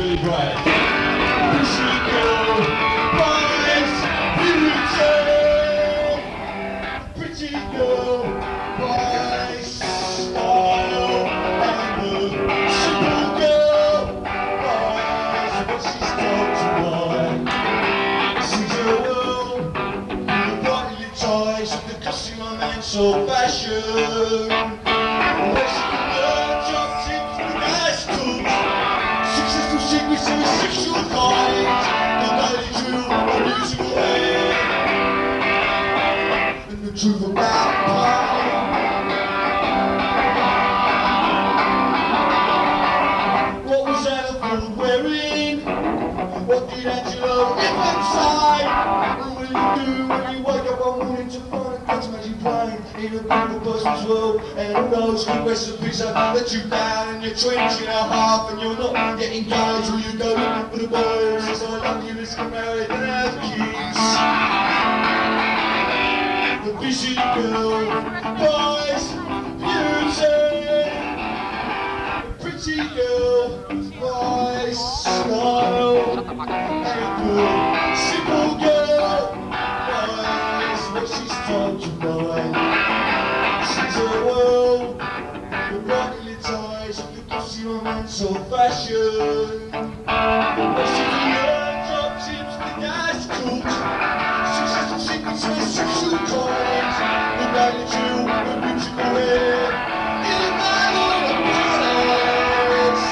Billy Bragg. Bushy girl, boys, beauty. Pretty girl, boys, style, and the simple girl, boys, what she's told to buy. Sees her world, the brightly ties of the glossy romance of fashion. Where she can learn job tips with nice tools. Successful secrets of a sexual kind. The daily drill, a musical air. And the truth about pie. What was Anna Ford wearing? What did Angelo live inside? What will you do when you wake up one morning to find a God's magic plane in a beautiful person's world? And all those good recipes that let you down and you're trenching a half and you're not getting engaged where you go looking for the boys. It's like lucky let's get married and have kids. The busy girl, boys, beauty. The pretty girl, boys, style. And the simple girl, boys, what she's told to buy. Sees her world, the brightly ties of the glossy romance of fashion. Where she can learn job tips, the gas cooks, successful secrets of a sexual kind, the daily drill, the musical hair, in a man on a palace.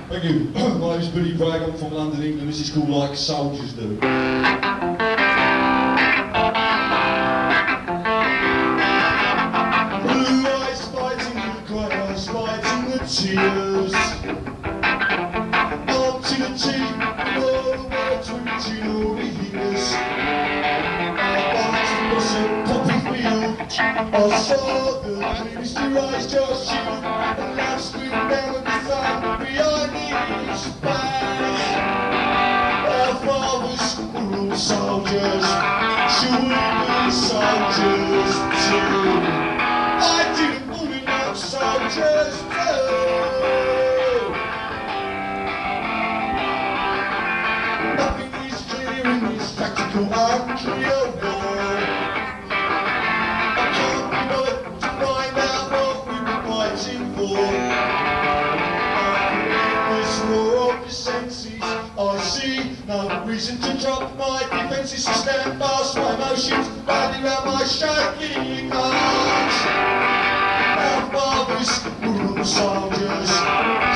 Thank you. My name is Billy Bragg, I'm from London, England. This is called Like Soldiers Do. Blue eyes fighting the grey eyes, fighting the tears. Arm to the teeth, and all the words reaching all the ears. Our bars across a poppy field, I saw the dreams to rise just shield, and love screamed down with the sun behind his back. Our fathers were all soldiers, should we be soldiers too? I didn't want to know soldiers too. Nothing is clear in this practical unclear world. I can't be bothered to find out what we've been fighting for. This war of the senses, I see no reason to drop my defences, to stand fast, my emotions rallying round my shaking heart. Our fathers were all soldiers,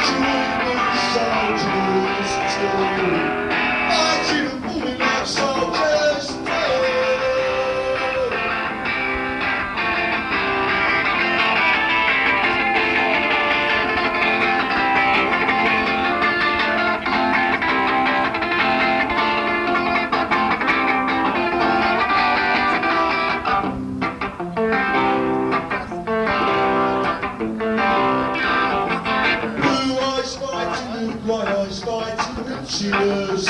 should we be soldiers too? Fighting and falling like soldiers too. Blue eyes fighting the grey eyes, fighting the tears.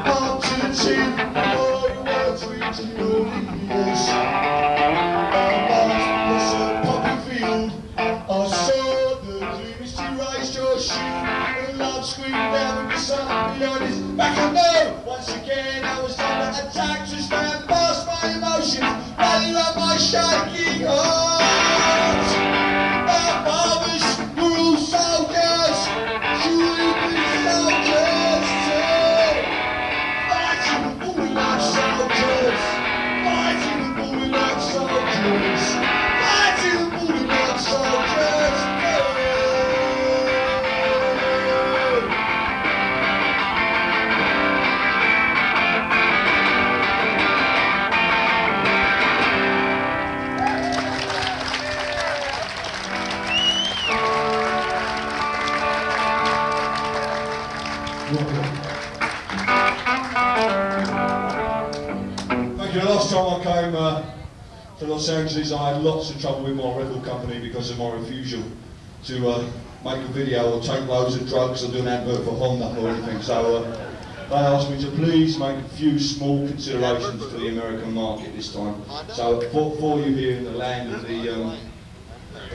Arm to the teeth, all the words reaching all the ears. Our bars across a poppy field, I saw the dreams to raise your shield, and love screamed down with the sun behind his back. I know once again I was under attack, to stand fast, my emotions rallying round my shaking heart. Our fathers were all soldiers, should we be soldiers too? Fighting and falling like soldiers, fighting and falling like soldiers, fighting and falling like soldiers too. Thank you. The last time I came to Los Angeles, I had lots of trouble with my record company because of my refusal to make a video or take loads of drugs or do an advert for Honda or anything. So they asked me to please make a few small considerations for the American market this time. So for you here in the land of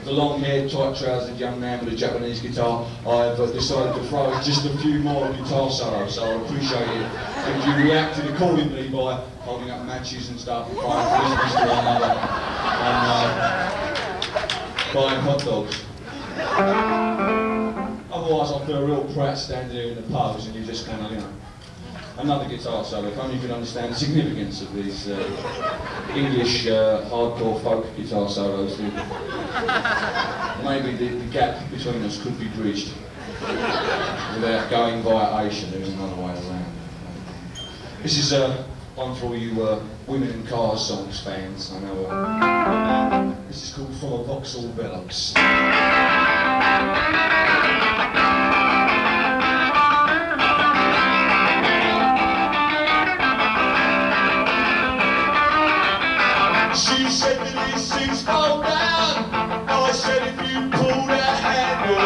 the long-haired, tight-trousered young man with a Japanese guitar, I've decided to throw just a few more guitar solos, so I appreciate it. And you reacted accordingly by holding up matches and stuff, and crying Christmas to one another, and buying hot dogs. Otherwise, I feel a real prat standing here in the pubs, and you just kind of, you know, another guitar solo. If only you could understand the significance of these English hardcore folk guitar solos. Maybe the gap between us could be bridged without going via Asia. There's another way around. This is one for all you Women in Cars songs fans. I know this is called From a Vauxhall Velox. She said that these things fall down. I said if you pull that handle.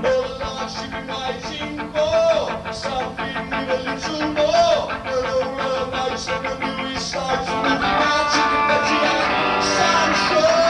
All the life she'd been waiting for, something with a little more. And all her notes and the newest slides from the magic confetti and sunshine.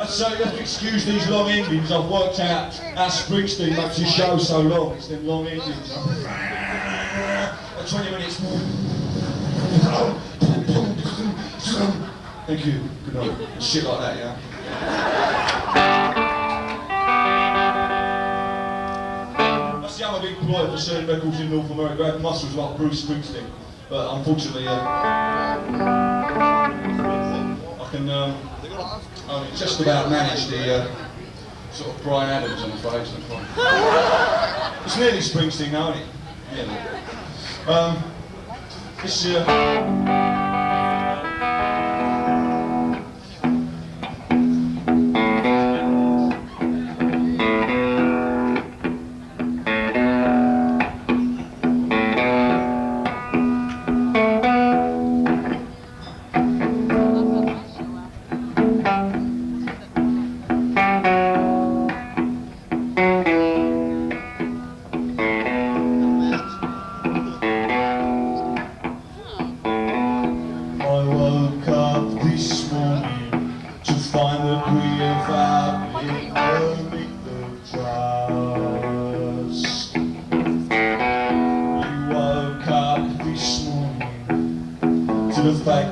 So you have to excuse these long endings. I've worked out how Springsteen makes his show so long. It's them long endings. 20 minutes. Thank you. Good night. Shit like that, yeah. That's the other big ploy for selling records in North America. I have muscles like Bruce Springsteen, but unfortunately, I can. Just about managed the sort of Brian Adams, I'm afraid. So it's nearly Springsteen now, isn't it? Nearly. This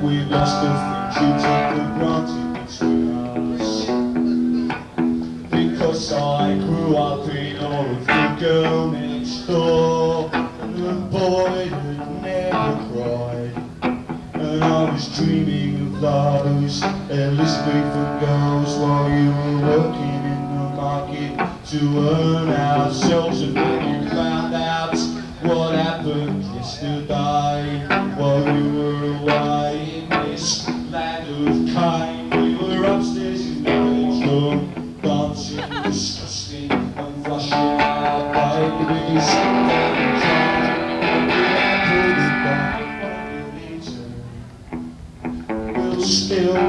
that we've lost the things you take for granted between us. Because I grew up in awe of the girl next door, the boy that never cried. And I was dreaming of those Elizabethan girls while you were working in the market to earn ourselves. And when you found out what happened yesterday, while you were away in this land of Cain, we were upstairs in the bedroom, dancing, disgusting, and flushing our babies down the drain. And we pulled it back, what we'll still go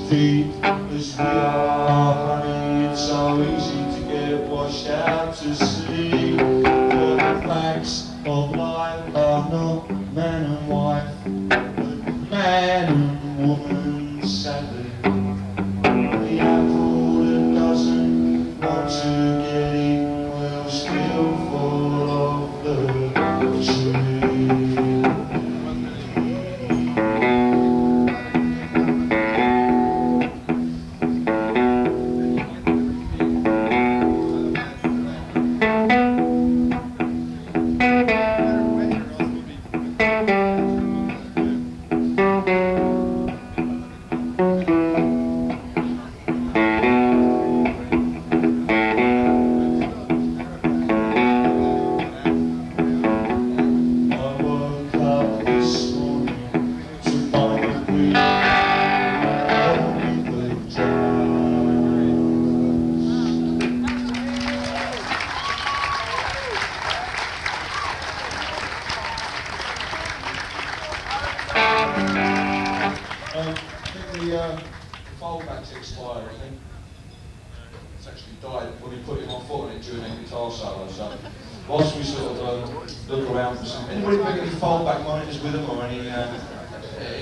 deep as we are, honey, it's so easy to get washed out to sea. For the facts of life are not man and wife, but man and woman, sadly. The apple that doesn't want to get eaten will still fall off the tree. The foldback's expired, I think. It's actually died when we put my foot on it during a guitar solo. So, whilst we sort of look around for some. Anybody bring any foldback monitors with them, or any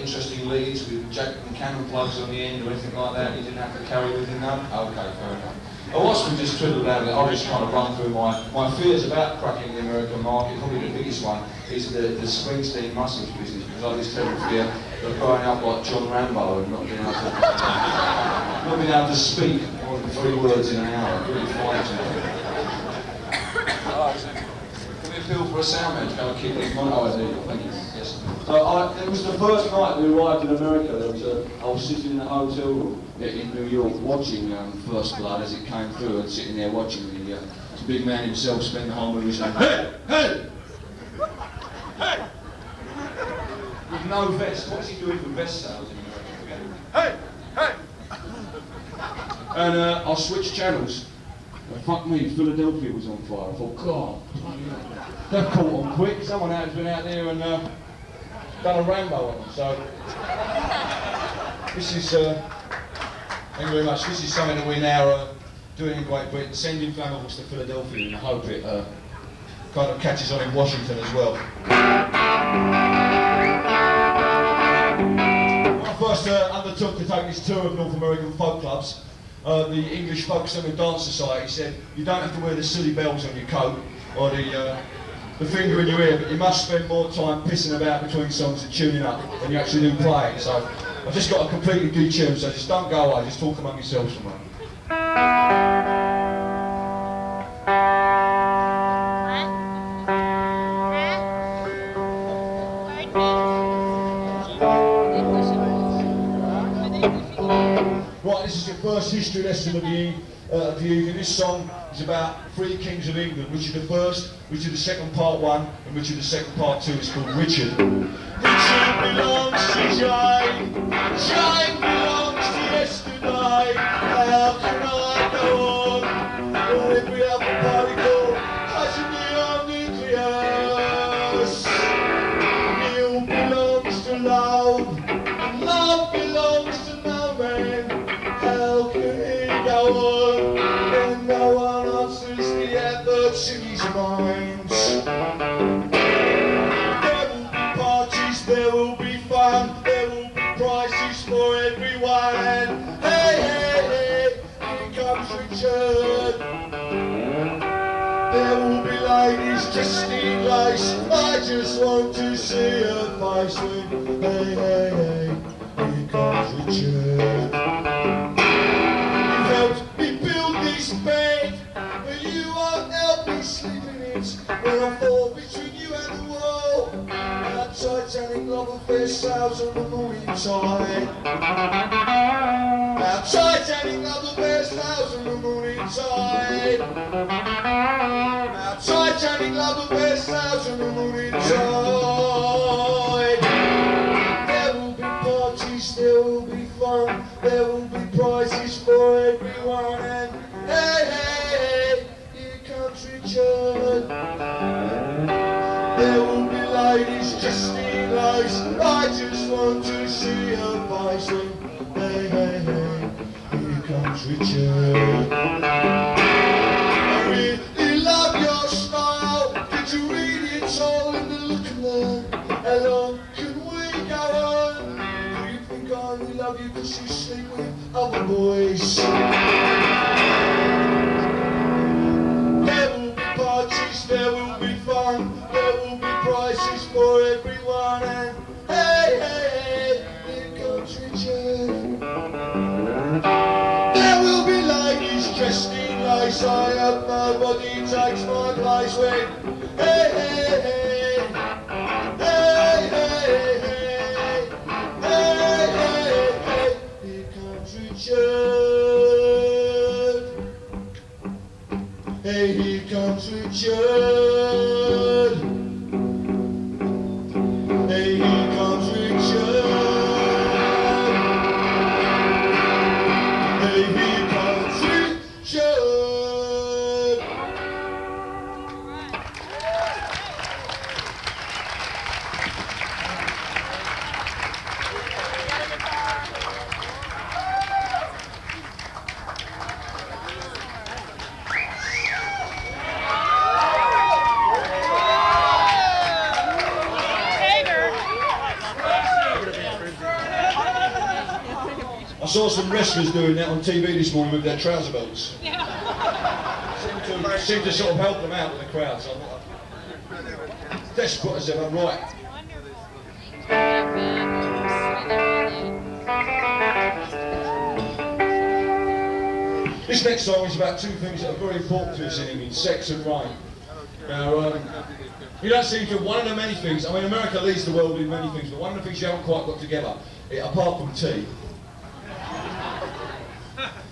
interesting leads with jack and cannon plugs on the end, or anything like that? You didn't have to carry with you, no? Okay, fair enough. But whilst we just twiddled around, I'll just kind of run through my fears about cracking the American market. Probably the biggest one is the Springsteen muscles business, because I just terrible fear of growing up like John Rambo and not being able to speak more than 3 words in an hour. It really frightens me. Can we appeal for a sound man to go and keep these monitors? Oh, I do. Thank you. Yes. So it was the first night we arrived in America. I was sitting in a hotel room in New York watching First Blood as it came through, and sitting there watching the big man himself spend the whole movie saying, "Hey! Hey! Hey!" With no vest. What's he doing for vest sales in America? Hey! Hey! And I switched channels. Fuck me, Philadelphia was on fire. I thought, God, they've caught on quick. Someone has been out there and done a Rambo on them. So this is, thank you very much. This is something that we're now doing in Great Britain, sending flammables to Philadelphia in the hope it kind of catches on in Washington as well. When I first undertook to take this tour of North American folk clubs, the English Folk Song and Dance Society said you don't have to wear the silly bells on your coat or the finger in your ear, but you must spend more time pissing about between songs and tuning up than you actually do playing. So I've just got a completely detune, so just don't go away, just talk among yourselves somewhere. Right, this is your first history lesson of the evening. This song is about 3 kings of England. Richard the First, Richard the Second Part 1, and Richard the Second Part 2. It's called Richard. Richard belongs to Jeane, Jeane belongs to yesterday. How can I go on? Well, if we have a party called Cousin Nucleus. Neil belongs to love, and love belongs to no man. How can he go on when no one answers the adverts in his minds? There will be parties, there will be fun, there will be prizes for everyone. And hey, hey, hey, here comes Richard. There will be ladies just in lace. I just want to see her face when, hey, hey, hey, here comes Richard. You helped me build this bed, but you won't help me sleep in it. When I fall between you and the wall, our Titanic love affair sails on the morning tide. Our Titanic love affair sails on the morning tide. Our Titanic love affair sails on the morning tide. There will be parties, there will be fun, there will be prizes for everyone, and hey, hey, hey, here comes Richard. There will be ladies dressed in lace, I just want to see her face when, hey, hey, hey, here comes Richard. I really love your style, did you read it all in the look and learn? How long can we go on? Do you think I only love you because you sleep with other boys? There will be parties, there will be fun, there will be prizes for everyone, and hey, hey, hey, here comes Richard. There will be ladies dressed in lace, I hope nobody takes my place when, hey, hey, hey, hey, hey, hey, hey, hey, hey, here comes Richard. Hey, here comes Richard. Hey, here comes Richard. Hey, here comes Richard. I saw some wrestlers doing that on TV this morning with their trouser belts. Seemed to sort of help them out with the crowd, so I'm desperate as ever, right. This next song is about two things that are very important to us in England, sex and rain. Now, you don't seem to, one of the many things, I mean America leads the world in many things, but one of the things you haven't quite got together, apart from tea,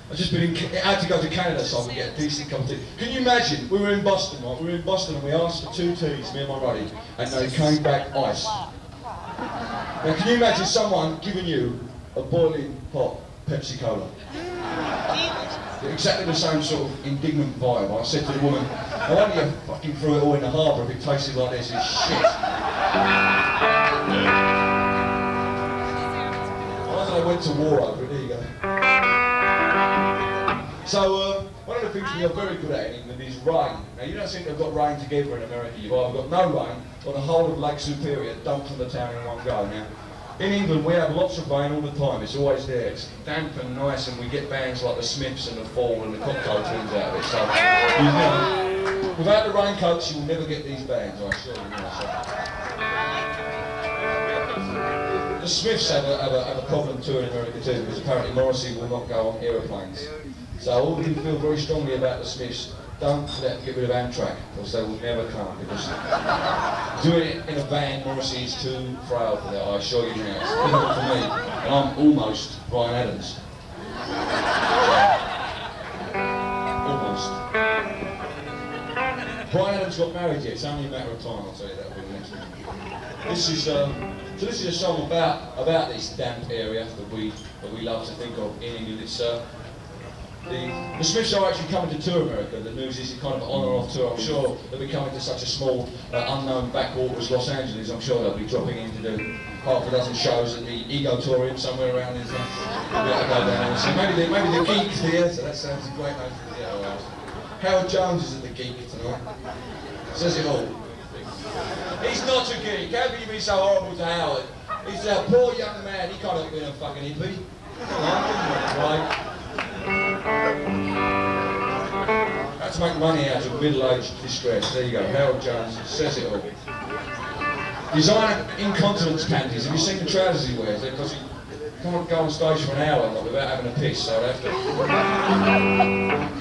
I've just been I had to go to Canada so I could get a decent cup of tea. Can you imagine, we were in Boston, right? We were in Boston and we asked for 2 teas, me and my buddy, and they came back ice. Now can you imagine someone giving you a boiling hot Pepsi Cola? Exactly the same sort of indignant vibe. I said to the woman, I wonder you fucking threw it all in the harbour if it tasted like this, it's shit. I went to war over it, there you go. So, one of the things we are very good at in England is rain. Now, you don't seem to have got rain together in America. You've either got no rain or the whole of Lake Superior dumped on the town in one go. Now, in England, we have lots of rain all the time. It's always there. It's damp and nice, and we get bands like the Smiths and the Fall and the Cocktail Twins out of it. So, you know, without the raincoats, you will never get these bands, I assure you. The Smiths have a problem too in America too, because apparently Morrissey will not go on aeroplanes. So all of you feel very strongly about the Smiths, don't let them get rid of Amtrak, because they will never come, because doing it in a van, Morrissey is too frail for that, I assure you now. It's difficult for me, and I'm almost Brian Adams. Almost. Brian Adams got married yet, it's only a matter of time, I'll tell you that will be the next thing. This is a song about this damp area that we love to think of in England. It's the Smiths are actually coming to tour America. The news is a kind of on or off tour. I'm sure they'll be coming to such a small, unknown backwater as Los Angeles. I'm sure they'll be dropping in to do half a dozen shows at the Egotorium somewhere around in so maybe the Geek Theatre. That sounds a great name for the theatre. Howard Jones is at the Geek tonight. Says it all. He's not a geek. How can you be so horrible to Howard? He's a poor young man. He can't have been a fucking hippie. Right? Had to make money out of middle-aged distress. There you go. Howard Jones says it all. Designer incontinence panties. Have you seen the trousers he wears? Because he can't go on stage for an hour like, without having a piss, so I'd have to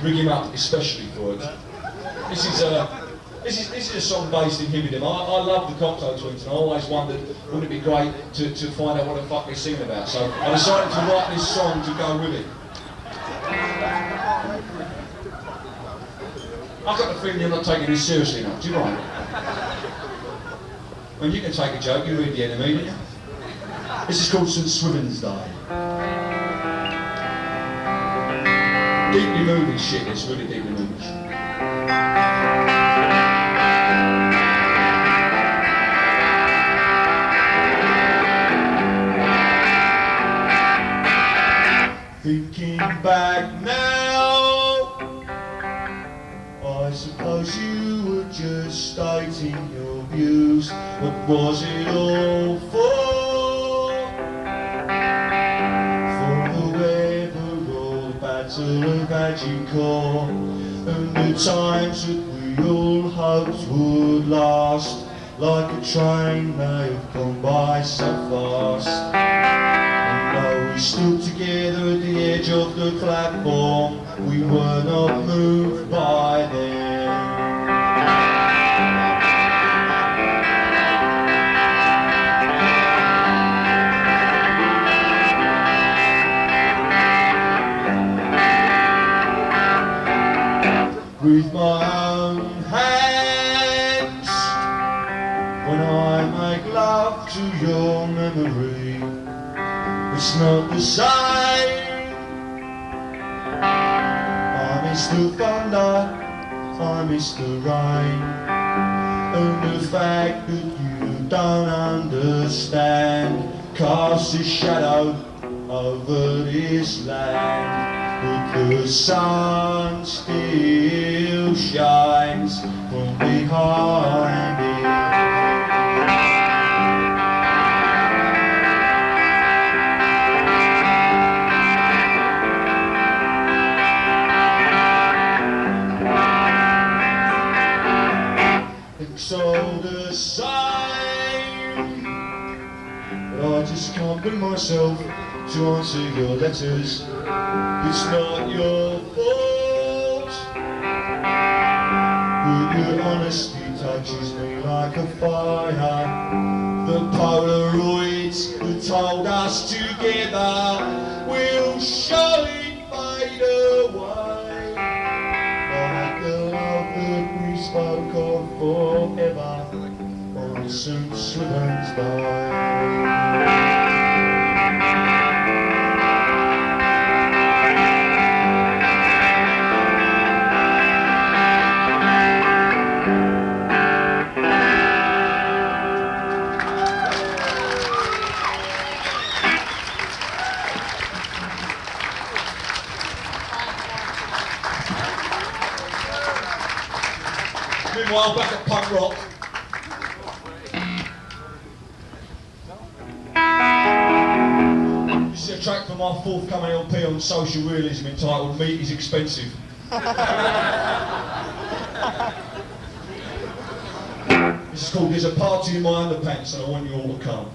rig him up especially for it. This is a song based in him and him. I love the Cocktail Twins, and I always wondered, wouldn't it be great to find out what the fuck they're singing about? So I decided to write this song to go with it. I've got the feeling you're not taking this seriously enough, do you mind? Well, you can take a joke, you read The Enemy, don't you? This is called St. Swithin's Day. Deeply moving shit, it's really deeply moving shit. Thinking back now, I suppose you were just stating your views. What was it all for? For the weather or the battle of Agincourt, and the times that we all hoped would last. Like a train they have gone by so fast. And though we stood together at the edge of the platform, we were not moved by them. With my own hands, when I make love to your memory, it's not the same. I miss the thunder, I miss the rain, and the fact that you don't understand casts a shadow over this land. But the sun still shines from behind it. It's all the same, but I just can't bring myself to answer your letters. It's not your fault, but your honesty touches me like a fire. The Polaroids that told us together will surely fade away, like the love that we spoke of forever on St. Swithin's Day. Meanwhile, back at punk rock. This is a track from our forthcoming LP on social realism entitled Meat is Expensive. This is called There's a Party in My Underpants and I Want You All to Come.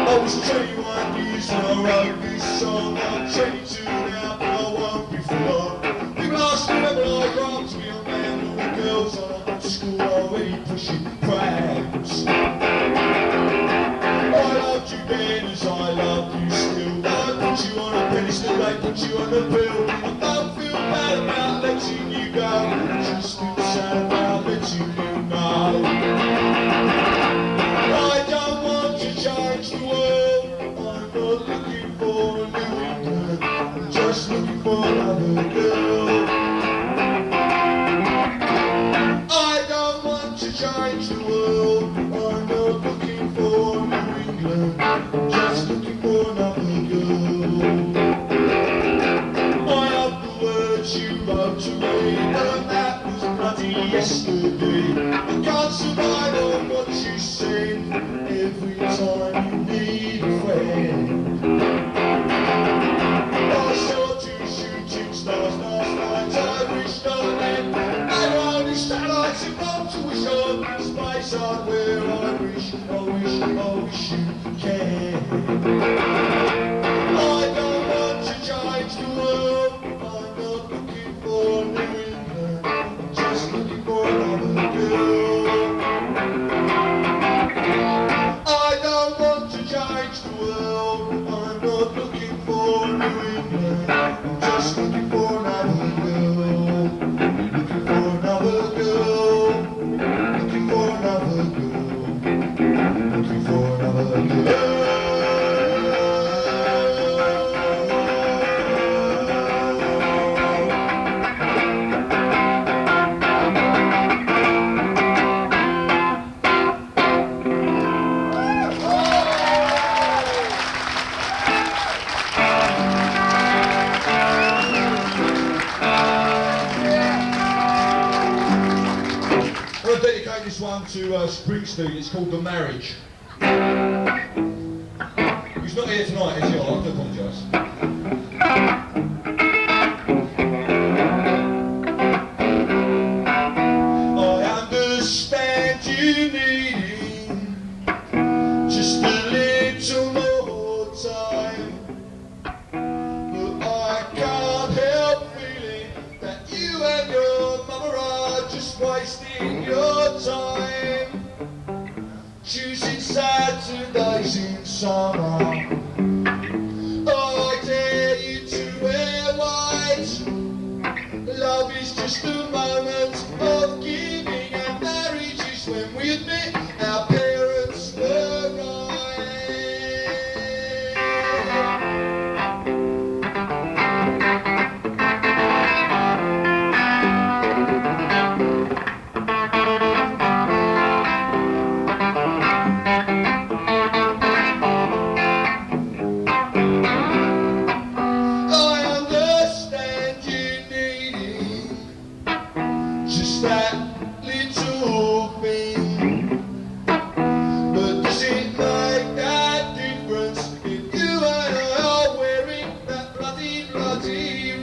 I was 21 years when I wrote this song. I'm 22 now, but I won't be for long. People ask me when I grow up to be a man. All the girls I went to school already pushing prams. I loved you then as I love you still. I put you on a pedestal, they put you on the bill. I don't feel bad about letting you go, I just feel sad about letting you know. I don't want to change the world, I'm not looking for a new England, I'm just looking for another girl. I don't want to change the world, I'm not looking for a new England, I'm just looking for another girl. I love the words you wrote to me, and that was bloody yesterday. I can't survive on what you said every time you need a friend. I saw two shooting stars last night, I wished on them. wish you can. I don't want to change the world. I'm not looking for New England. I'm just looking for another girl. I don't want to change the world. I'm not looking for New England. I'm just looking for another girl. Looking for another girl. Looking for another girl. Looking for another girl. I want to dedicate this one to Springsteen. It's called The Marriage. He's not here tonight, is he? I have to apologise. I understand you needing just a little more time, but I can't help feeling that you and your mother are just wasting your time, choosing Saturdays in summer. I dare you to wear white. Love is just a moment of giving, and marriage is when we admit our parents were right. I understand you needing just that little thing, but does it make that difference if you and I are wearing that bloody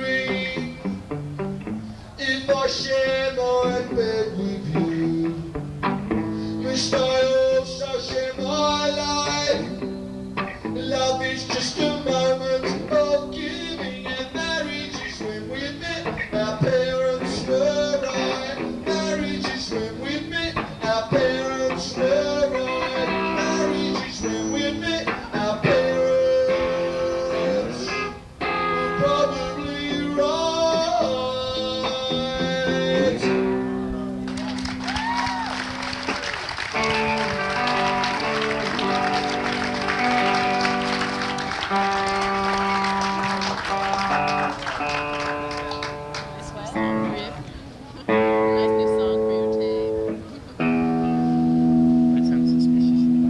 ring? If I share my bed with you, must I also share my life? Love is just a moment of giving, and marriage is when we admit our parents were right. Marriage is when we admit our parents were right. Marriage is when we admit our parents were probably right. Nice new song for your tape. That sounds suspicious, you know.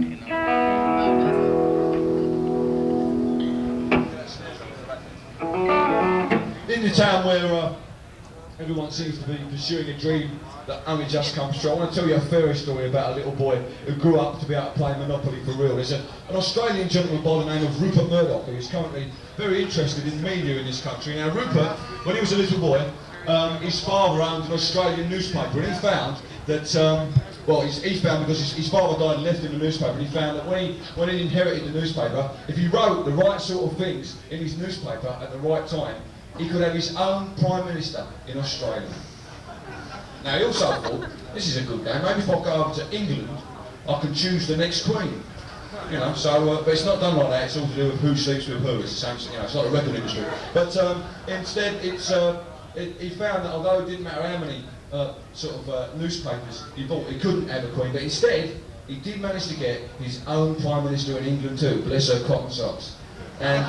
Oh, does it? In the town where everyone seems to be pursuing a dream that only just comes true, I want to tell you a fairy story about a little boy who grew up to be able to play Monopoly for real. There's an Australian gentleman by the name of Rupert Murdoch who is currently very interested in media in this country. Now Rupert, when he was a little boy, his father owned an Australian newspaper, and he found that, well, he found because his father died and left him the newspaper, and he found that when he inherited the newspaper, if he wrote the right sort of things in his newspaper at the right time, he could have his own Prime Minister in Australia. Now he also thought, this is a good game, maybe if I go over to England, I can choose the next Queen. You know, so, but it's not done like that, it's all to do with who sleeps with who, it's the same, you know, it's like a record industry. But instead, he found that although it didn't matter how many newspapers he bought, he couldn't have a Queen, but instead, he did manage to get his own Prime Minister in England too, bless her cotton socks. And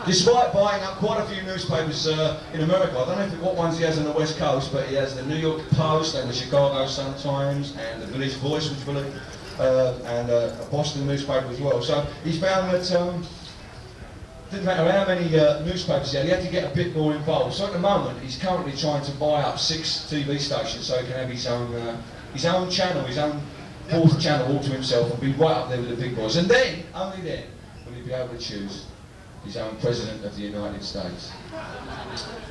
despite buying up quite a few newspapers in America, I don't know what ones he has on the West Coast, but he has the New York Post and the Chicago Sun-Times and the Village Voice, which will, and a Boston newspaper as well. So he found that didn't matter how many newspapers he had to get a bit more involved. So at the moment, he's currently trying to buy up 6 TV stations so he can have his own channel, his own fourth channel all to himself, and be right up there with the big boys. And then, only then, will he be able to choose his own President of the United States.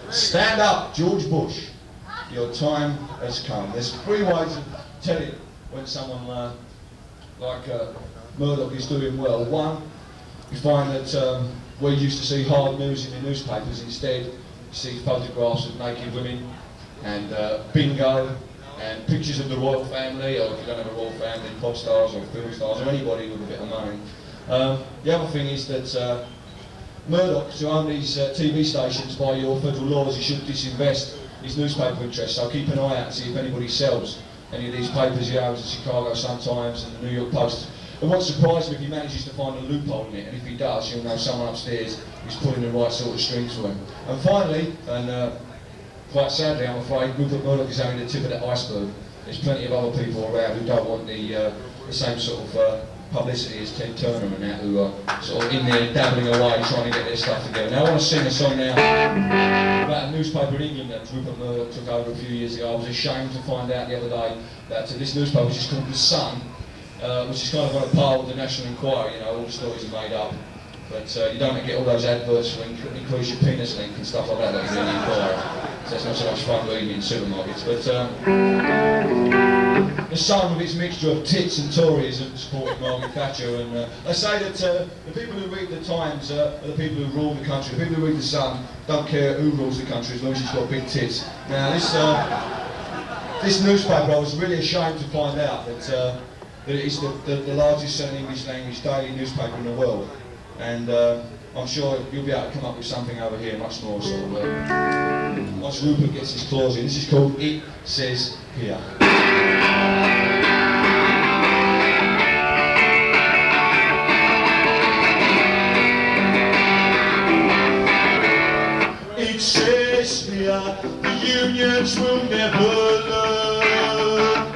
Stand up, George Bush. Your time has come. There's 3 ways of telling when someone like Murdoch is doing well. One, you find that we used to see hard news in the newspapers. Instead, you see photographs of naked women and bingo and pictures of the royal family, or if you don't have a royal family, pop stars or film stars or anybody with a bit of money. The other thing is that Murdoch, to own these TV stations by your federal laws, he should disinvest his newspaper interests. So keep an eye out to see if anybody sells any of these papers. He owns the Chicago Sun-Times and the New York Post. It won't surprise me if he manages to find a loophole in it, and if he does, you'll know someone upstairs is pulling the right sort of strings for him. And finally, and quite sadly I'm afraid, Rupert Murdoch is only the tip of the iceberg. There's plenty of other people around who don't want the same sort of publicity as Ted Turner and that, who are sort of in there dabbling away trying to get their stuff together. Now I want to sing a song now about a newspaper in England that Rupert Murdoch took over a few years ago. I was ashamed to find out the other day that this newspaper, which is called The Sun, which is kind of on a par with the National Enquirer, you know, all the stories are made up. But you don't get all those adverts for increase your penis length and stuff like that you do in the Enquirer. So that's not so much fun reading in supermarkets. But The Sun, with its mixture of tits and Toryism, supported Margaret Thatcher, and they say that the people who read the Times are the people who rule the country. The people who read the Sun don't care who rules the country as long as it's got big tits. Now this newspaper, I was really ashamed to find out that it is the largest selling English language daily newspaper in the world, and I'm sure you'll be able to come up with something over here much more sort of once Rupert gets his claws in. This is called It Says Here. It says here the unions will never learn.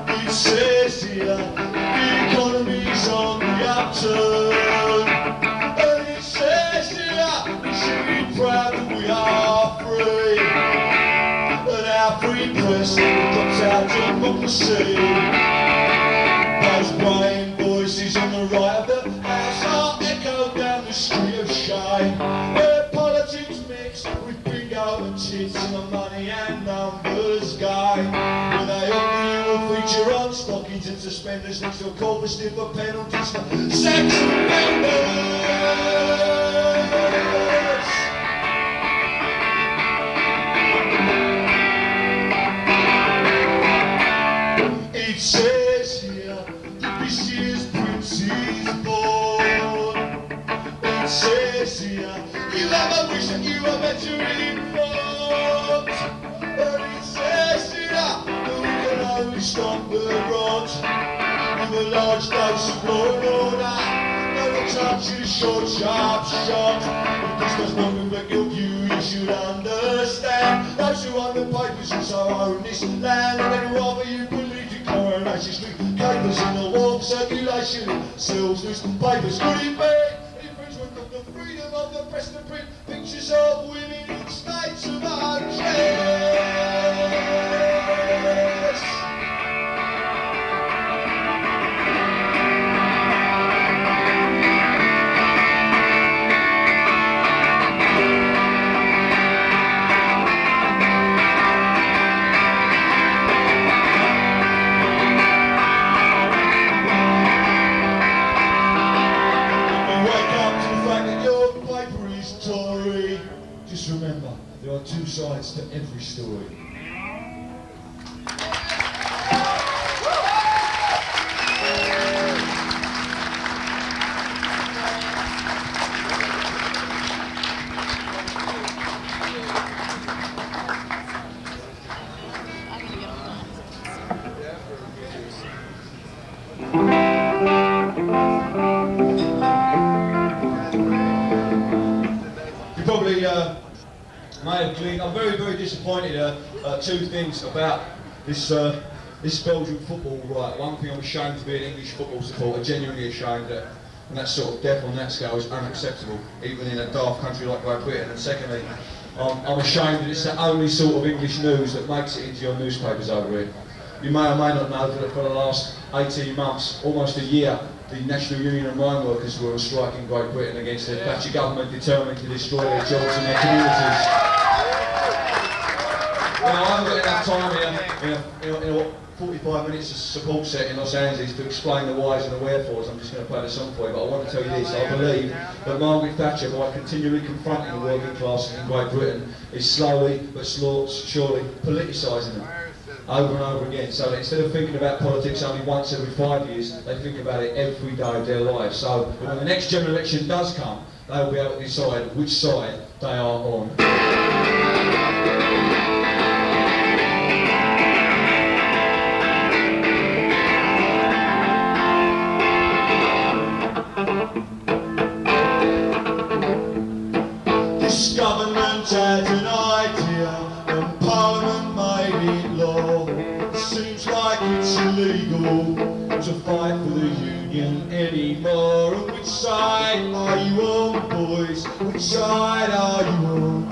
It says here the economy's on the upturn. And it says here we should be proud that we are free. And our free press adopts our democracy. Those braying voices on the right of the house are echoed down the street of shame, where politics mix with bingo and tits and the money and numbers game. Where they offer you a feature on stockings and suspenders next to a corpus for penalties for sex offenders. It says here that this year's prince is born. It says here you have a wish that you are better informed. And it says here that we can only stop the rot with a large dose of law and order. No one touches short, sharp shot. If this does not reflect your view, you should understand. Those who own the papers also own this land, and they'd rather you believe your Coronation Street capers in the warm circulation. Sells newspapers, could it be infringement of the freedom of the press to print pictures of women in states of undress? Just remember, there are two sides to every story. You probably may have gleaned. I'm very, very disappointed. Two things about this Belgian football right. One thing, I'm ashamed to be an English football supporter, genuinely ashamed that, and that sort of death on that scale is unacceptable, even in a daft country like Great Britain. And secondly, I'm ashamed that it's the only sort of English news that makes it into your newspapers over here. You may or may not know that for the last 18 months, almost a year, the National Union of Mine Workers were on strike in Great Britain against the Thatcher government, determined to destroy their jobs and their communities. Now, I haven't got enough time here 45 minutes of support set in Los Angeles to explain the whys and the wherefores. I'm just going to play the song for you, but I want to tell you this. I believe that Margaret Thatcher, by continually confronting the working classes in Great Britain, is slowly but surely politicising them over and over again, so that instead of thinking about politics only once every 5 years, they think about it every day of their lives. So when the next general election does come, they will be able to decide which side they are on. This government had an idea and Parliament made it law. It seems like it's illegal to fight for the union anymore. And which side are you on, boys? Which side are you on?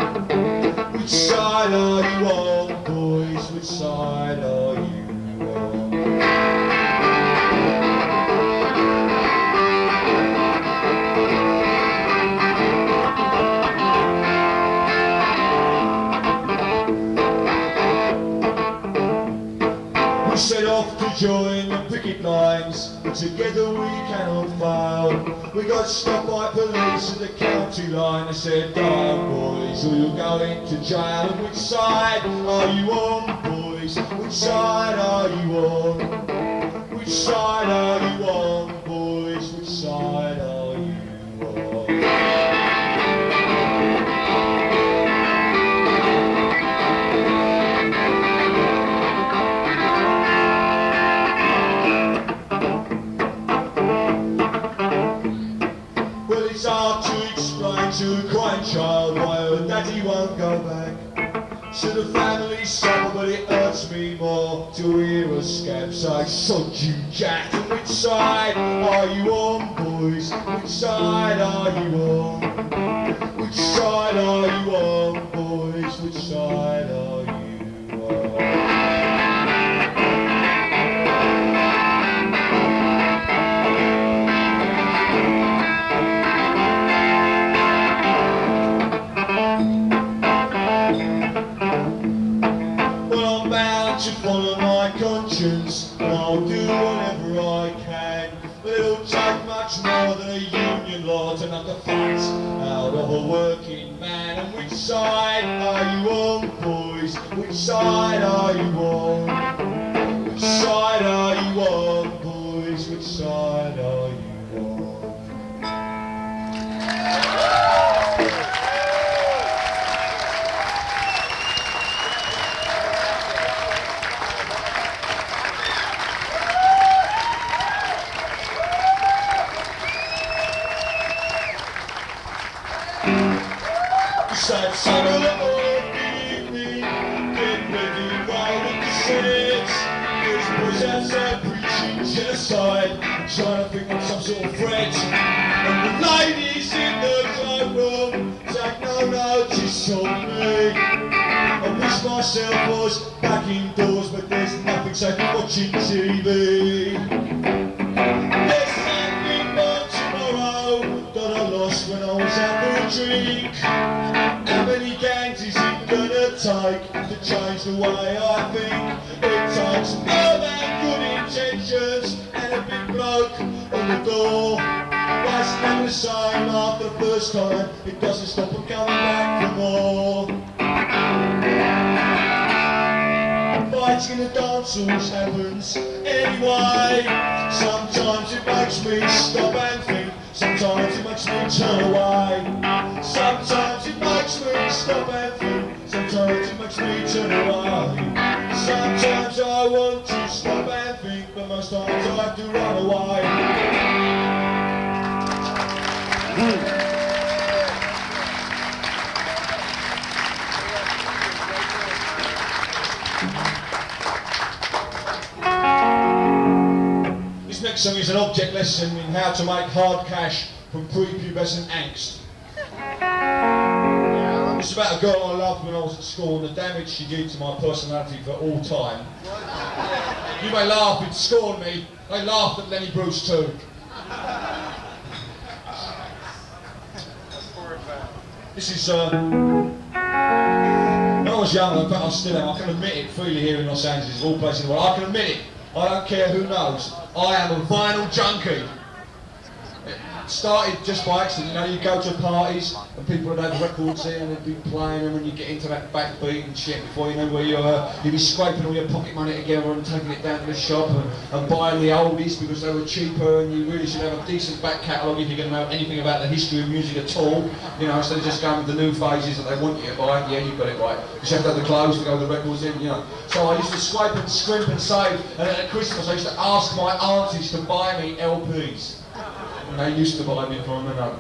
Which side are you on, boys? Which side are you on? We set off to join the picket lines, but together we cannot fail. We got stopped by police at the county line. They said, "Down, boys, or you'll go into jail." And which side are you on, boys? Which side are you on? Which side are you on, boys? Which side are you on? It's hard to explain to a crying child why her daddy won't go back. So the family suffer, but it hurts me more to hear a scab say, "Sod you, Jack." And which side are you on, boys? Which side are you on? Which side are you on, boys? Which side are you on? To follow my conscience, and I'll do whatever I can. But it'll take much more than a union law to knock the fight out of a working man. And which side are you on, boys? Which side are you on? Which side are you on, boys? Which side are you on? Sad son of a evening, get ready, roll the cassettes. There's boys outside preaching genocide, trying to think of some sort of threat. And the ladies in the cloakroom take no notice of me. I wish myself was back indoors, but there's nothing safe for watching TV. There's something more tomorrow that I lost when I was out for a drink. How many gangs is it gonna take to change the way I think? It takes more than good intentions and a big bloke on the door. But it's never the same after the first time. It doesn't stop them coming back for more. Fighting in the dance halls happens anyway. Sometimes it makes me stop and think. Sometimes it makes me turn away. Sometimes it makes me stop and think. Sometimes it makes me turn away. Sometimes I want to stop and think, but most times I have to run away. This next song is an object lesson in how to make hard cash from prepubescent angst. It's about a girl I loved when I was at school and the damage she did to my personality for all time. You may laugh and scorn me, they laughed at Lenny Bruce too. This is, when I was younger, but I still am. I can admit it freely here in Los Angeles, of all places in the world. I can admit it. I don't care who knows. I am a vinyl junkie. It started just by accident. You know, you go to parties and people would have records there and they'd be playing them and you get into that backbeat and shit before you know where you are. You'd be scraping all your pocket money together and taking it down to the shop and buying the oldies because they were cheaper, and you really should have a decent back catalogue if you're going to know anything about the history of music at all. You know, instead of just going with the new phases that they want you to buy. Yeah, you got it right. You just have to have the clothes to go with the records in, you know. So I used to scrape and scrimp and save, and at Christmas I used to ask my aunties to buy me LPs. And they used to buy me from them, and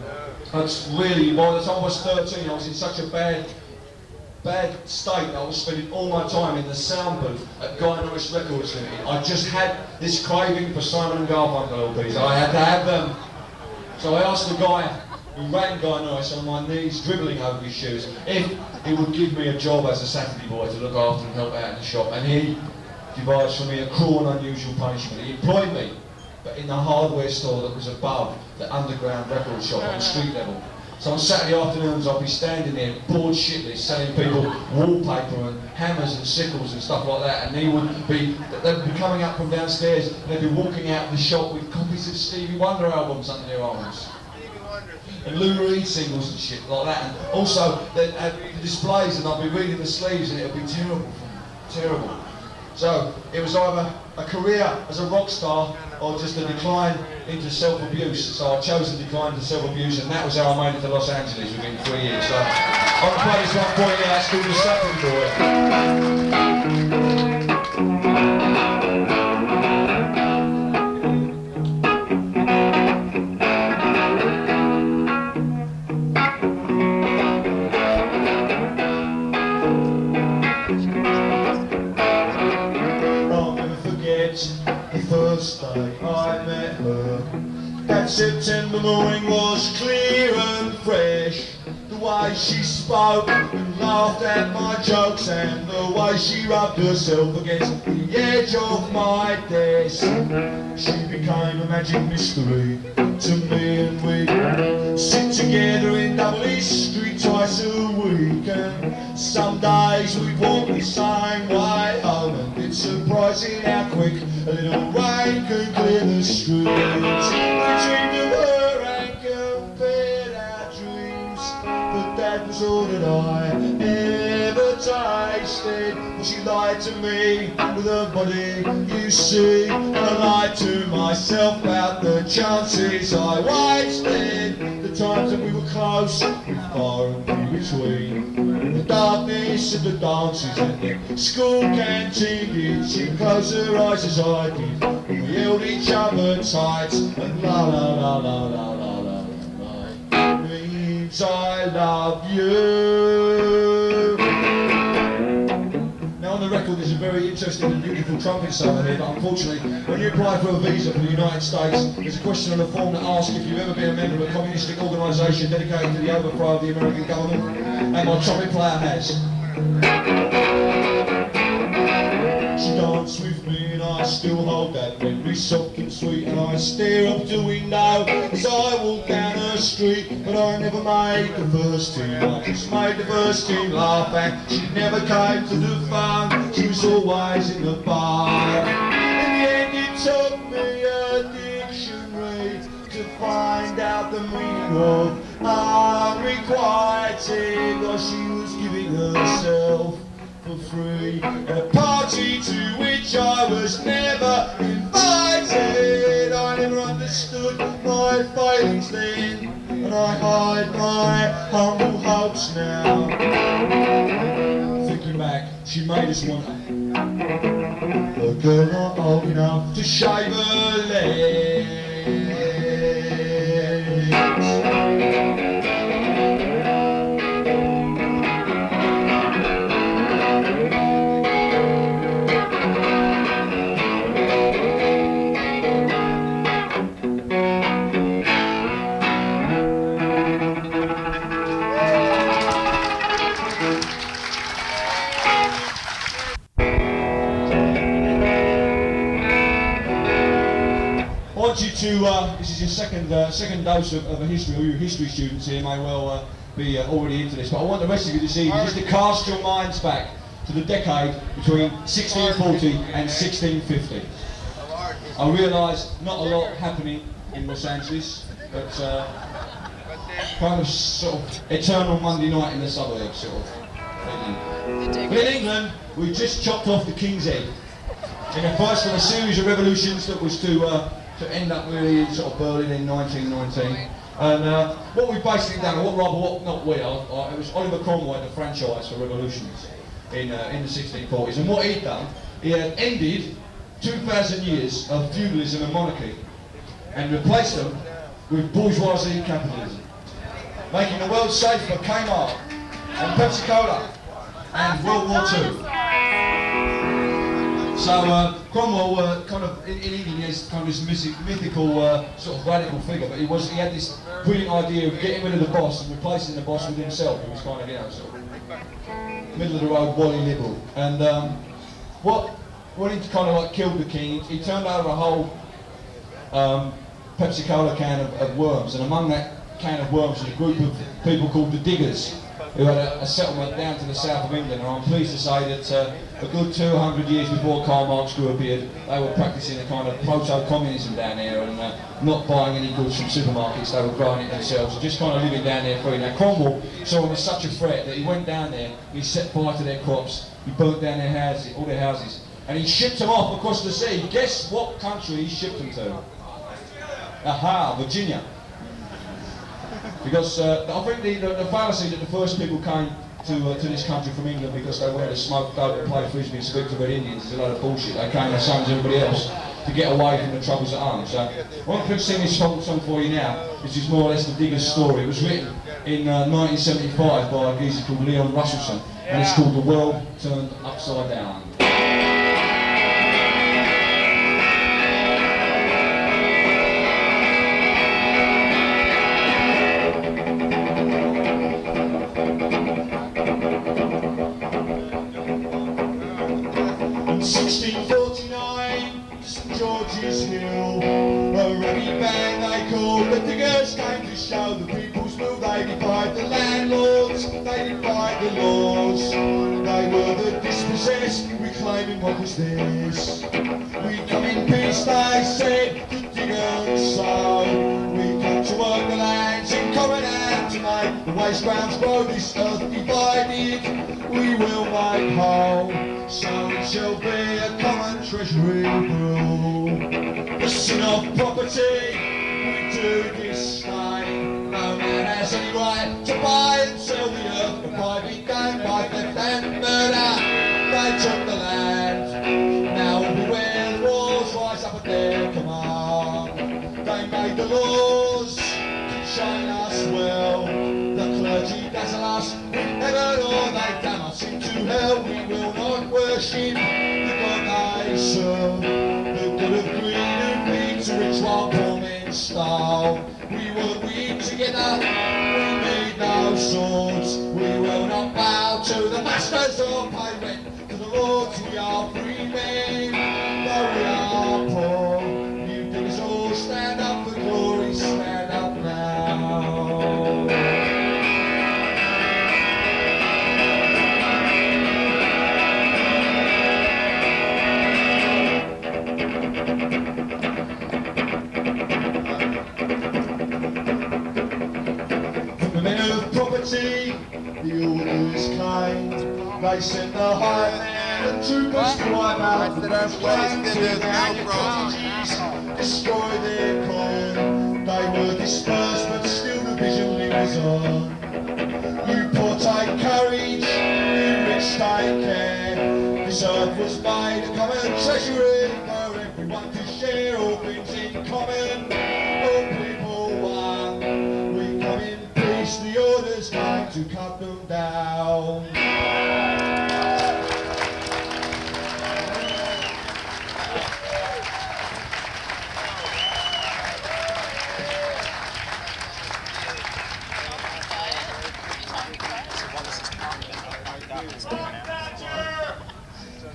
that's really, by the time I was 13, I was in such a bad state that I was spending all my time in the sound booth at Guy Norris Records Limited. I just had this craving for Simon & Garfunkel LPs. I had to have them. So I asked the guy who ran Guy Norris on my knees, dribbling over his shoes, if he would give me a job as a Saturday boy to look after and help out in the shop. And he devised for me a cruel and unusual punishment. He employed me, but in the hardware store that was above the underground record shop on street level. So on Saturday afternoons I'd be standing there bored shitless selling people wallpaper and hammers and sickles and stuff like that, and they'd be coming up from downstairs and they'd be walking out of the shop with copies of Stevie Wonder albums under their arms. And Lou Reed singles and shit like that, and also they'd have the displays and I'd be reading the sleeves and it'd be terrible, terrible. So it was either a career as a rock star or just a decline into self-abuse. So I chose the decline into self-abuse, and that was how I made it to Los Angeles within 3 years. So I'll play this one for you, that's called The Suffering Boy. The first day I met her, that September morning was clear and fresh. The way she spoke and laughed at my jokes, and the way she rubbed herself against the edge of my desk. She became a magic mystery to me, and we'd sit together in double history twice a week. And some days we'd walk the same way home, and it's surprising how quick a little rain can clear the streets. We dreamed of her and compared our dreams, but that was all that I ever tasted. But she lied to me with her body, you see, and I lied to myself about the chances I wasted. The times that we were close, with far and few between. The darkness of the dances and the school canteen. She closed her eyes as I did, and we held each other tight. And la la la la la la la la means I love you. Now on the record there's a very interesting and beautiful trumpet solo here, but unfortunately when you apply for a visa for the United States, there's a question on the form that asks if you've ever been a member of a communistic organisation dedicated to the overthrow of the American government, and my trumpet player has. She danced with me and I still hold that memory soft and sweet, and I stare up the window as I walk down her street. But I never made the first team, I just made the first team laugh, and she never came to the fun, she was always in the bar. In the end it took me a dictionary to find out the meaning of unrequited, while she was giving herself for free at a party to which I was never invited. I never understood my failings then, and I hide my humble hopes now. Thinking back, she made us want a girl not old enough to shave her legs. This is your second dose of a history. All you history students here may well be already into this, but I want the rest of you this evening just to cast your minds back to the decade between 1640 and 1650. I realise not a lot happening in Los Angeles, but kind of sort of eternal Monday night in the suburbs, sort of. But in England, we just chopped off the King's Head in the first of a series of revolutions that was to end up really in sort of Berlin in 1919. And what we've basically done, it was Oliver Cromwell had the franchise for revolutions in the 1640s. And what he'd done, he had ended 2,000 years of feudalism and monarchy and replaced them with bourgeoisie capitalism, making the world safe for Kmart and Pepsi Cola and World War II. So Cromwell, kind of in England, he has kind of this mythical sort of radical figure, but he had this brilliant idea of getting rid of the boss and replacing the boss with himself. He was kind of, sort of middle of the road, wally liberal. And when he kind of like killed the king, he turned over a whole Pepsi Cola can of worms, and among that can of worms was a group of people called the Diggers, who had a settlement down to the south of England. And I'm pleased to say that a good 200 years before Karl Marx grew a beard, they were practicing a kind of proto-communism down there and not buying any goods from supermarkets. They were growing it themselves and just kind of living down there free. Now Cromwell saw them as such a threat that he went down there, he set fire to their crops, he burnt down their houses, all their houses, and he shipped them off across the sea. Guess what country he shipped them to? Aha, Virginia. Because I think the fallacy that the first people came to this country from England because they wanted to smoke dope and play frisbee and speak to red Indians is a load of bullshit. They came the same as everybody else to get away from the troubles at home. So I'm going to sing this song for you now, which is more or less the Diggers' story. It was written in 1975 by a geezer called Leon Russellson, and it's called The World Turned Upside Down. 1649, St George's Hill, a rugby band they called the Diggers came to show the people's will. They defied the landlords, they defied the laws. They were the dispossessed, reclaiming what was theirs. We come in peace, they said, the Diggers, so we come to work the lands in common and to make the waste grounds grow. This earth divided, we will make whole. So it shall be a common treasury rule. The sin of property we do disdain. No man has any right to buy and sell the earth. The private gain by theft and murder. They took the land. Now everywhere the wars rise up at their command. They made the laws to chain us well. The clergy dazzle us with heaven or they damn us into hell. We will not worship the God they serve. The good of greed who bleeds rich while poor men starve. We will weep together, we need no swords. We will not bow to the masters or pay rent to the lords. We are free men, though we are poor. You diggers all stand up for glory, stand up now. The orders came, they sent the highwaymen and troopers to wipe out the claims to their properties, destroy their coin. They were dispersed, but still the vision lingers on. You poor take courage, you rich take care. This earth was made a common treasury for everyone to share, all things in common, all people one. We come in peace, the orders came to cut them down.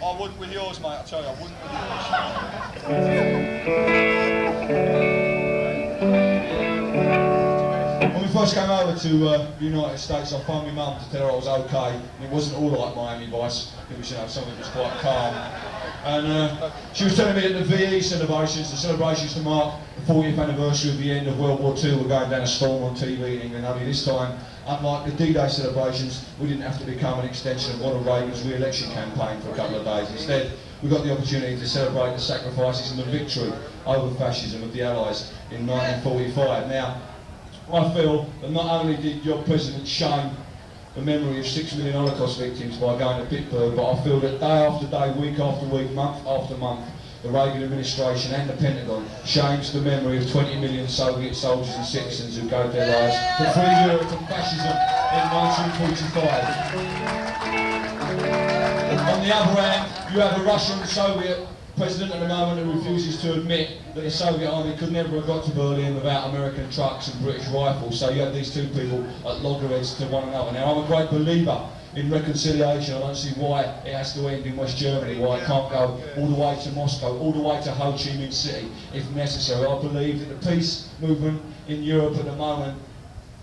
I wouldn't with yours, mate, I tell you, I wouldn't with yours. When we first came over to the United States, I phoned my mum to tell her I was okay. And it wasn't all like Miami Vice. It was, something that was quite calm. And she was telling me that the VE celebrations, the celebrations to mark the 40th anniversary of the end of World War II were going down a storm on TV in England. Only this time, unlike the D-Day celebrations, we didn't have to become an extension of Ronald Reagan's re-election campaign for a couple of days. Instead, we got the opportunity to celebrate the sacrifices and the victory over fascism of the Allies in 1945. Now, I feel that not only did your President shame the memory of 6 million Holocaust victims by going to Pittsburgh, but I feel that day after day, week after week, month after month, the Reagan administration and the Pentagon shames the memory of 20 million Soviet soldiers and citizens who gave their lives to free Europe from fascism in 1945. On the other hand, you have a Russian Soviet president at the moment who refuses to admit that the Soviet army could never have got to Berlin without American trucks and British rifles. So you have these two people at loggerheads to one another. Now, I'm a great believer in reconciliation. I don't see why it has to end in West Germany, why it can't go all the way to Moscow, all the way to Ho Chi Minh City, if necessary. I believe that the peace movement in Europe at the moment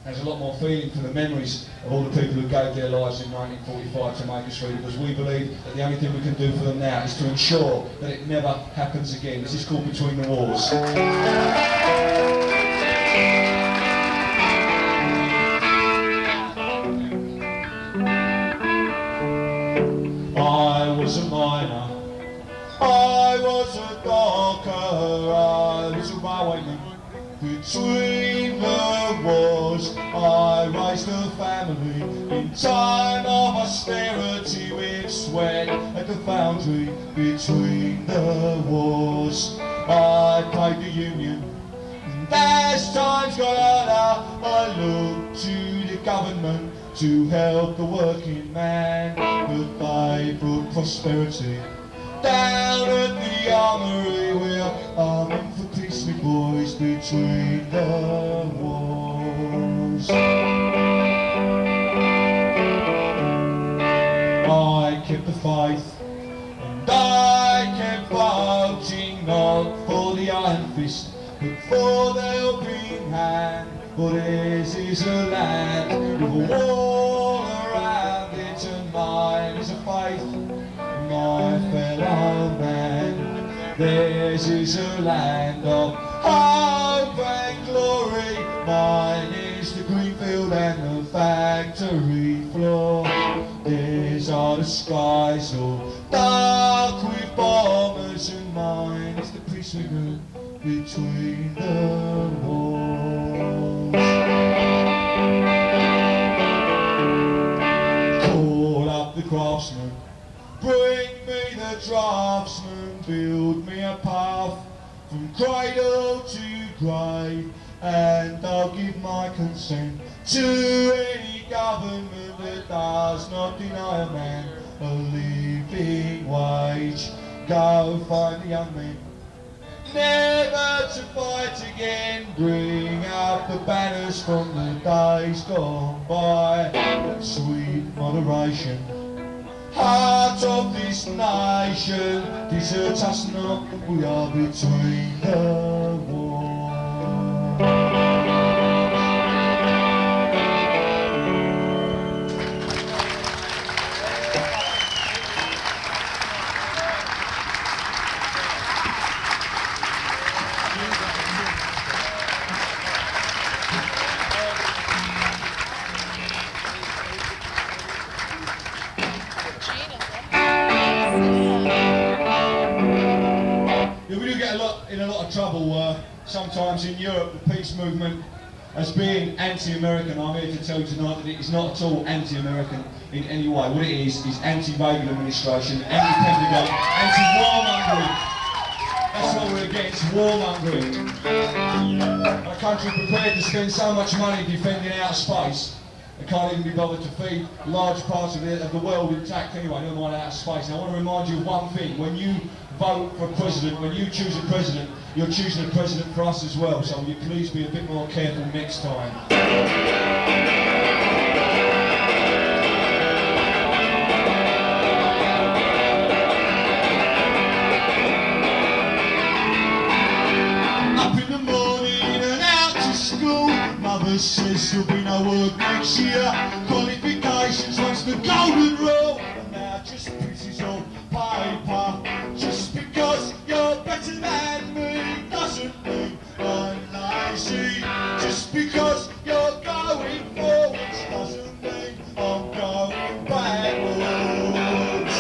has a lot more feeling for the memories of all the people who gave their lives in 1945 to make us free, because we believe that the only thing we can do for them now is to ensure that it never happens again. This is called Between the Wars. I was a miner, I was a docker, I was a railwayman. Between the wars, I raised a family in time of austerity with sweat at the foundry. Between the wars, I paid the union, and as times got harder, I looked to the government to help the working man, but they brought prosperity down at the armory. We're arming for peace, me boys, between the wars. I kept the faith, and I kept fighting, not for the iron fist, but for the helping hand. For this is a land with a wall around it, and mine is a faith, my fellow man. Theirs is a land of hope and glory. Mine is the green field and the factory floor. Theirs are the skies all dark with bombers, and mine is the peace we grew between the wars. Call up the craftsmen, bring me the draftsman, build me a path from cradle to grave, and I'll give my consent to any government that does not deny a man a living wage. Go find the young men, never to fight again. Bring up the banners from the days gone by. Sweet moderation, heart of this nation, desert us not, we are between the wars. In a lot of trouble sometimes in Europe. The peace movement as being anti-American. I'm here to tell you tonight that it is not at all anti-American in any way. What it is anti-Reagan administration, anti-Pentagon, anti-warmongering. That's what we're against, warmongering. A country prepared to spend so much money defending outer space, they can't even be bothered to feed large parts of the world intact anyway, never mind outer space. And I want to remind you of one thing: when you vote for a president, when you choose a president, you're choosing a president for us as well. So will you please be a bit more careful next time? Up in the morning and out to school, Mother says there'll be no work next year. Qualifications once the golden rule. And now just pieces of paper. Just because you're better than me doesn't mean I'm lazy. Just because you're going forwards doesn't mean I'm going backwards.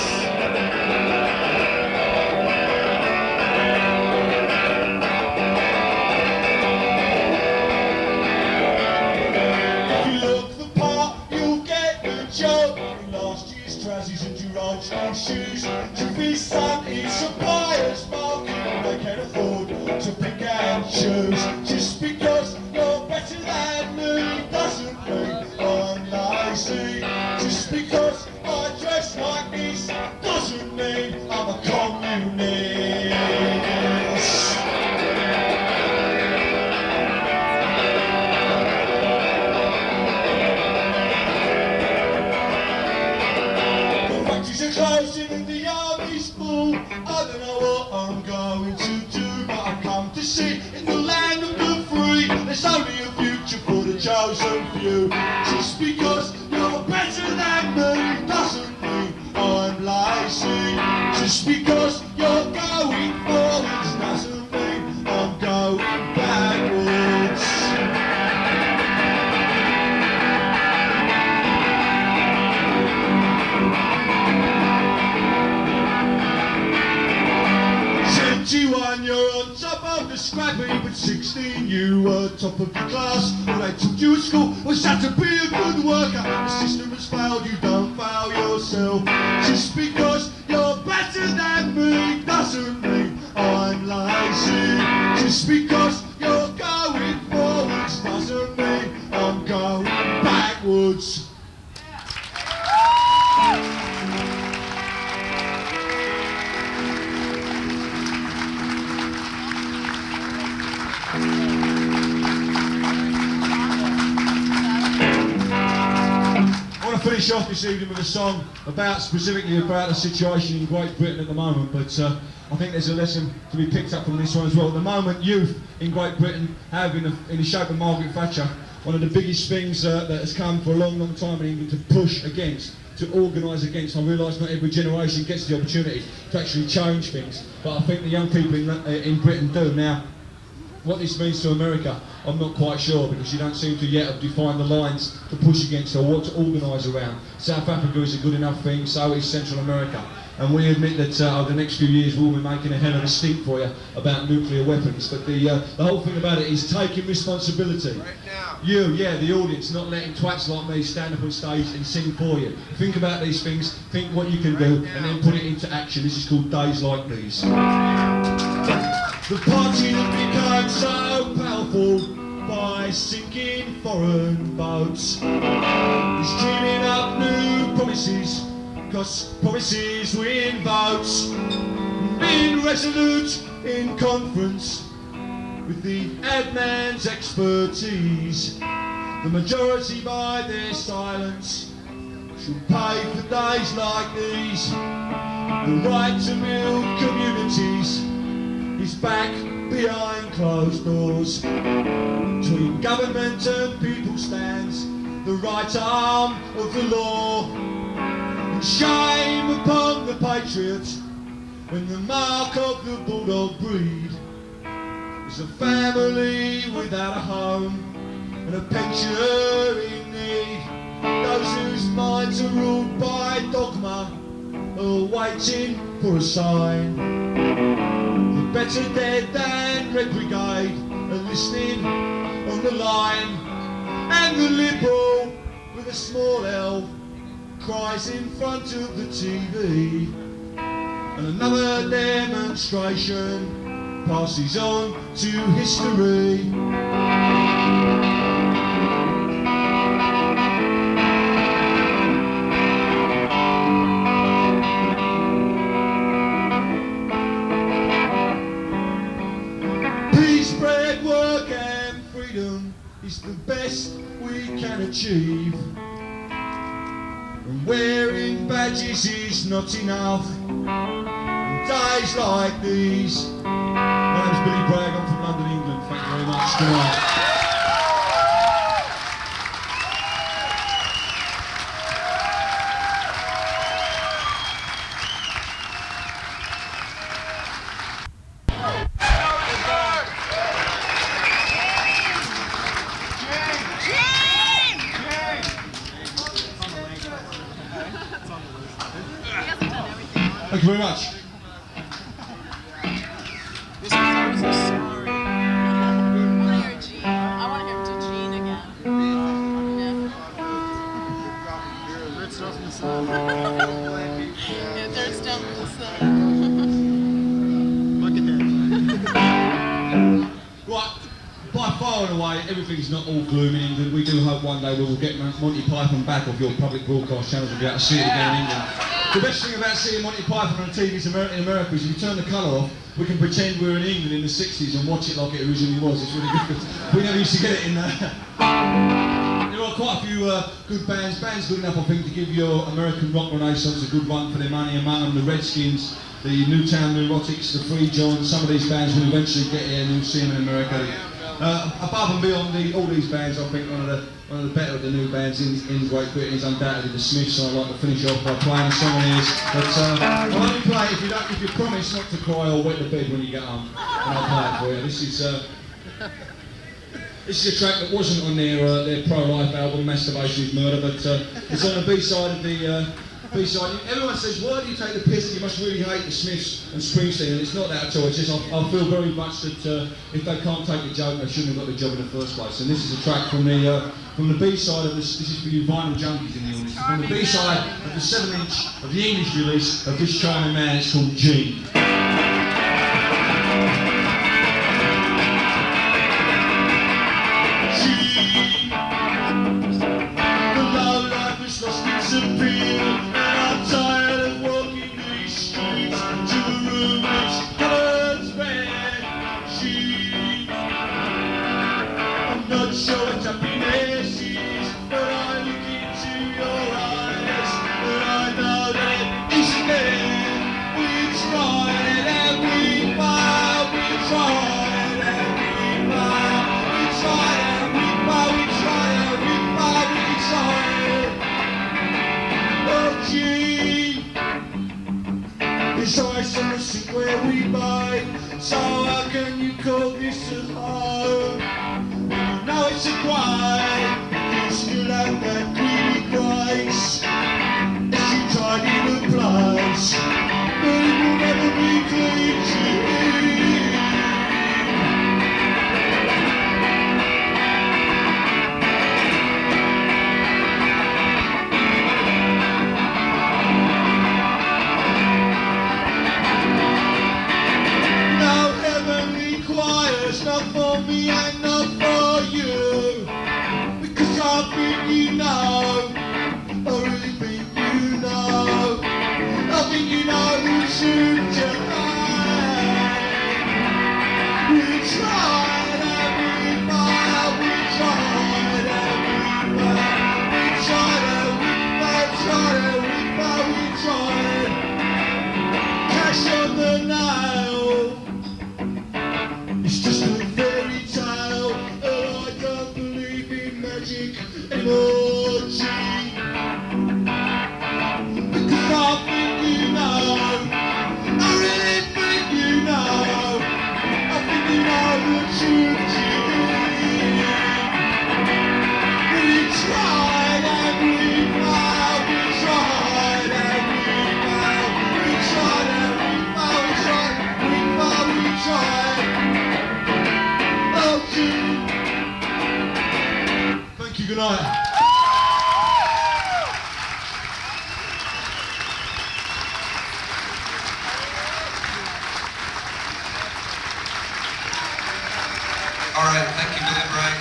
If you look the part, you'll get the job. In last year's trousers and your old school shoes. To be son is a buyer's market. They can afford to pick and choose. Just because you're better than me doesn't mean I'm lazy. Just because I dress like this doesn't mean I'm a communist. The factories are closing and the army's full. I don't know what I'm going to do, but I've come to see in the land of the free there's only a future for the chosen few. Just because you're better than me doesn't mean I'm lazy. Just because you're going forwards doesn't mean I'm going backwards. You're on top of the scrappy, but 16 you were top of your class. All they taught you at school was how to be a good worker. The system has failed, you don't fail yourself. Just because you're better than me doesn't mean I'm lazy. Just because you're going forwards doesn't mean I'm going backwards. Finish off this evening with a song specifically about the situation in Great Britain at the moment, but I think there's a lesson to be picked up from this one as well. At the moment, youth in Great Britain have, in the shape of Margaret Thatcher, one of the biggest things that has come for a long, long time in England to push against, to organise against. I realise not every generation gets the opportunity to actually change things, but I think the young people in Britain do. Now, what this means to America, I'm not quite sure, because you don't seem to yet have defined the lines to push against or what to organise around. South Africa is a good enough thing, so is Central America. And we admit that over the next few years we'll be making a hell of a stink for you about nuclear weapons. But the whole thing about it is taking responsibility. Right now. You, the audience, not letting twats like me stand up on stage and sing for you. Think about these things, think what you can do, and then put it into action. This is called Days Like These. The party that became so powerful by sinking foreign boats is dreaming up new promises, 'cause promises win votes. Being resolute in conference with the ad man's expertise, the majority by their silence should pay for days like these. The right to build communities is back behind closed doors. Between government and people stands the right arm of the law. And shame upon the patriots when the mark of the bulldog breed is a family without a home and a pensioner in need. Those whose minds are ruled by dogma are waiting for a sign. Better dead than Red Brigade are listening on the line. And the liberal with a small L cries in front of the TV. And another demonstration passes on to history. Is the best we can achieve. And wearing badges is not enough. And days like these. My name's Billy Bragg, I'm from London, England. Thank you very much. Good night. Thank you very much. This one's always so sorry. I want to hear Jeane. I want to hear to Jeane again. Yeah, third down from the sun. Right, by far and away, everything's not all gloom in England. We do hope one day we will get Monty Python back off your public broadcast channels and be able to see it again in England. The best thing about seeing Monty Python on TV in America is if you turn the colour off, we can pretend we're in England in the 60s and watch it like it originally was. It's really good. We never used to get it in there. There are quite a few good bands good enough, I think, to give your American rock renaissance a good run for their money. Among them, the Redskins, the Newtown Neurotics, the Free Johns. Some of these bands will eventually get here and you'll see them in America. Above and beyond all these bands, I think one of the better of the new bands in Great Britain is undoubtedly the Smiths. So I'd like to finish off by playing a song on theirs. But I'll only play it if you promise not to cry or wet the bed when you get home. And I'll play it for you. This is a track that wasn't on their pro-life album, Masturbation is Murder, but it's on the B-side of the B-side. Everyone says, why do you take the piss? You must really hate the Smiths and Springsteen, and it's not that at all. It's just I feel very much that if they can't take the joke, they shouldn't have got the job in the first place. And this is a track from the B-side of this. This is for you vinyl junkies in the audience. From the B-side of the 7-inch of the English release of this charming man. It's called Jeane. Where we buy, so how can you call this a home? You know it's a crime, you still have that greedy price. If you tried in a place, but it will never be clean to you. Not for me and not for you, because I think you know, I really think you know, I think you know the truth tonight. We tried every mile, we tried every mile, we tried, cash on the nail. It's just a fairy tale, and I don't believe in magic anymore, Jeane. Because I think you know, I really think you know, I think you know the truth, Jeane. We tried every mile, we tried every mile, we tried every mile, we tried every mile, we tried. Thank you, good night. All right, thank you, Billy Bragg.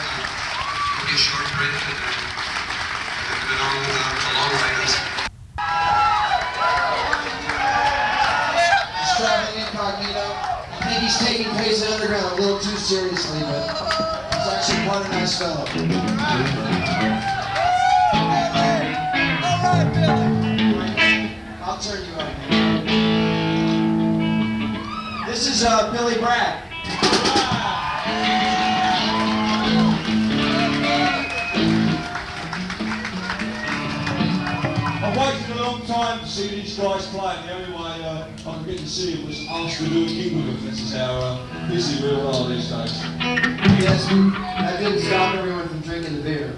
It'll be a short break and then we'll get on with the Long Ryders. He's traveling incognito. I think he's taking Pace Underground a little too seriously, but he's actually quite a nice fellow. All right, Billy. I'll turn you up. This is Billy Bragg. I've waited a long time to see these guys play, and the only way I could get to see them was asked to do a gig with them. This is how busy we all are these days. Yes, that didn't stop everyone from drinking the beer.